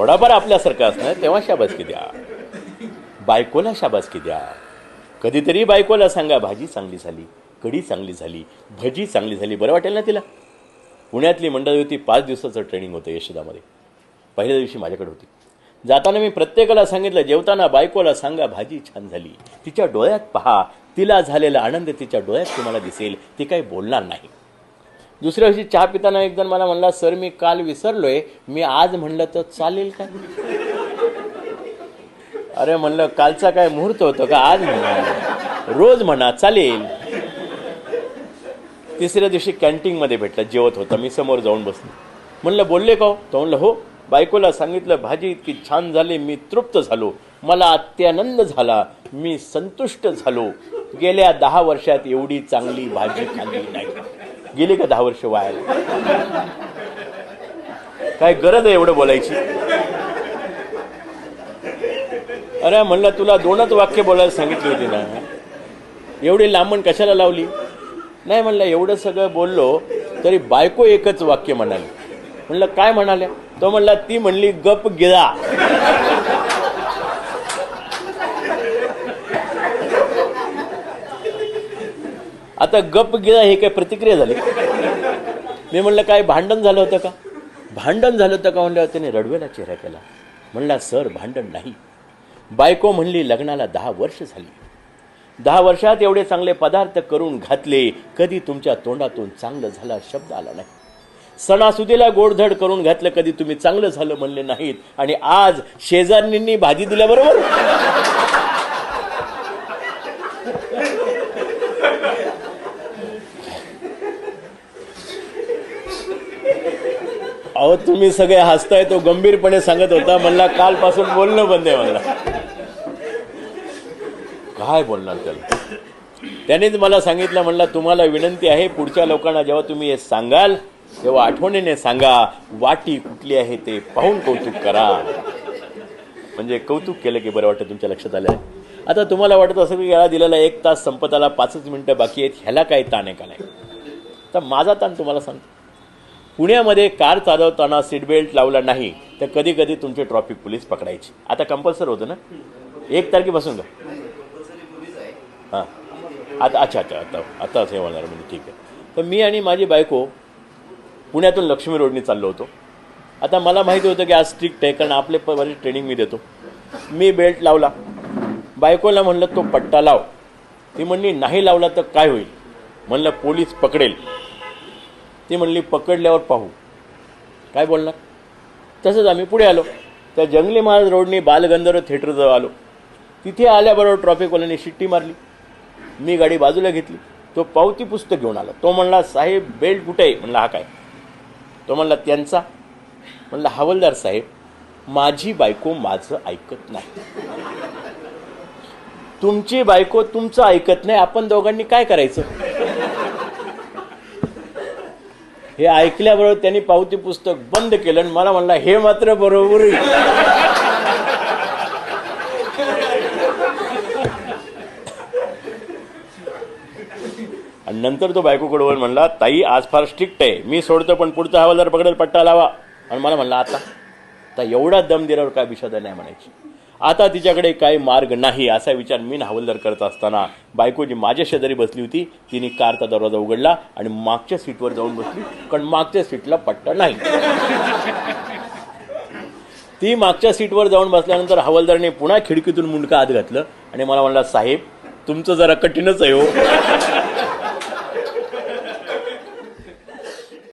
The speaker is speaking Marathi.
थोडाफार आपल्यासारखं असणार तेव्हा शाबासकी द्या, बायकोला शाबासकी द्या. कधीतरी बायकोला सांगा भाजी चांगली झाली, कढी चांगली झाली, भजी चांगली झाली, बरं वाटेल ना तिला. पुण्यातली मंडळी होती, 5 दिवसाचं ट्रेनिंग होतं यशोदामध्ये. पहिल्या दिवशी माझ्याकडे होती. जाताना मी प्रत्येकाला सांगितलं, जेवताना बायकोला सांगा भाजी छान झाली, तिच्या डोळ्यात पहा, तिला झालेला आनंद तिच्या डोळ्यात तुम्हाला दिसेल, ती काही बोलणार नाही. दुसऱ्या दिवशी चहा पिताना एक जण मला म्हणला, सर मी काल विसरलोय, मी आज म्हणलं तर चालेल काय? अरे म्हणलं कालचा काय मुहूर्त होतं का? आज म्हणा, रोज म्हणा, चालेल. तिसऱ्या दिवशी कॅन्टीनमध्ये भेटला, जेवत होता, मी समोर जाऊन बसलो. म्हणलं बोलले का? तो म्हणलं हो, बायकोला सांगितलं भाजी इतकी छान झाली, मी तृप्त झालो, मला अत्यानंद झाला, मी संतुष्ट झालो. गेल्या 10 वर्षात एवढी चांगली भाजी खाल्ली नाही. गेली का 10 वर्ष वाया? काय गरज आहे एवढं बोलायची? अरे म्हणलं तुला 2च वाक्य बोलायला सांगितली होती ना, एवढी लांबण कशाला लावली? नाही म्हणलं, एवढं सगळं बोललो तरी बायको एकच वाक्य म्हणाली. म्हणलं काय म्हणाल्या? तो म्हणला, ती म्हणली गप गिळा. आता गप गिळा हे काय प्रतिक्रिया झाली? मी म्हणलं काय भांडण झालं होतं का? भांडण झालं होतं का म्हणल्यावर त्याने रडवेला चेहरा केला. म्हणला सर भांडण नाही. बायको म्हणली लग्नाला 10 वर्ष झाली, 10 वर्षात एवढे चांगले पदार्थ करून घातले, कधी तुमच्या तोंडातून चांगलं झाला शब्द आला नाही. सणासुदीला गोडधड करून घातलं, कधी तुम्ही चांगलं झालं म्हणले नाहीत. आणि आज शेजारणींनी भाजी दिल्याबरोबर अहो तुम्ही सगळे हसताय, तो गंभीरपणे सांगत होता. म्हणला कालपासून बोलणं बंद आहे. म्हणला काय बोलणार त्याला? त्यानेच मला सांगितलं, म्हणला तुम्हाला विनंती आहे, पुढच्या लोकांना जेव्हा तुम्ही हे सांगाल तेव्हा आठवणीने सांगा, वाटी कुठली आहे ते पाहून कौतुक करा. म्हणजे कौतुक केलं की बरं वाटतं. तुमच्या लक्षात आलं आहे? आता तुम्हाला वाटत असेल की याला दिलेला 1 तास संपत आला, 5च मिनिटं बाकी आहेत, ह्याला काय ताण आहे का नाही? तर माझा ताण तुम्हाला सांगतो. पुण्यामध्ये कार चालवताना सीट बेल्ट लावला नाही तर कधी कधी तुमचे ट्रॅफिक पोलीस पकडायचे. आता कंपल्सरी होतं ना 1 तारखेपासून का? हां आता अच्छा आता हे होणार म्हणजे ठीक आहे. तर मी आणि माझी बायको पुण्यातून लक्ष्मी रोडनी चाललो होतो. आता मला माहिती होतं की आज स्ट्रिक्ट आहे, कारण आपले बरेच ट्रेनिंग मी देतो. मी बेल्ट लावला, बायकोला म्हणलं तो पट्टा लाव. ती म्हणली नाही लावला तर काय होईल? म्हणलं पोलीस पकडेल. ती म्हणली पकडल्यावर पाहू. काय बोलणार? तसंच आम्ही पुढे आलो. त्या जंगली महाराज रोडनी बालगंधर्व थिएटरजवळ आलो. तिथे आल्याबरोबर ट्रॅफिकवाल्यांनी शिट्टी मारली. मी गाडी बाजूला घेतली. तो पावती पुस्तक घेऊन आला. तो म्हणला साहेब बेल्ट कुठे आहे? म्हणला हा काय? तो म्हणला त्यांचा. म्हणला हवालदार साहेब, माझी बायको माझं ऐकत नाही, तुमची बायको तुमचं ऐकत नाही, आपण दोघांनी काय करायचं? हे ऐकल्याबरोबर त्यांनी पावती पुस्तक बंद केलं आणि मला म्हणला हे मात्र बरोबर आहे. आणि नंतर तो बायकोकडे वळून म्हणला ताई आज फार स्ट्रिक्ट आहे, मी सोडतो पण पुढचा हवालदार पकडेल, पट्टा लावा. आणि मला म्हणला आता एवढा दम दिल्यावर काय विषाद नाही म्हणायची. आता तिच्याकडे काही मार्ग नाही असा विचार मी हवालदार करत असताना बायको जी माझ्या शेजारी बसली होती तिने कारचा दरवाजा उघडला आणि मागच्या सीटवर जाऊन बसली, कारण मागच्या सीटला पट्टा नाही. ती मागच्या सीटवर जाऊन बसल्यानंतर हवालदारने पुन्हा खिडकीतून मुंडका आत घातलं आणि मला म्हणला साहेब तुमचं जरा कठीणच आहे हो.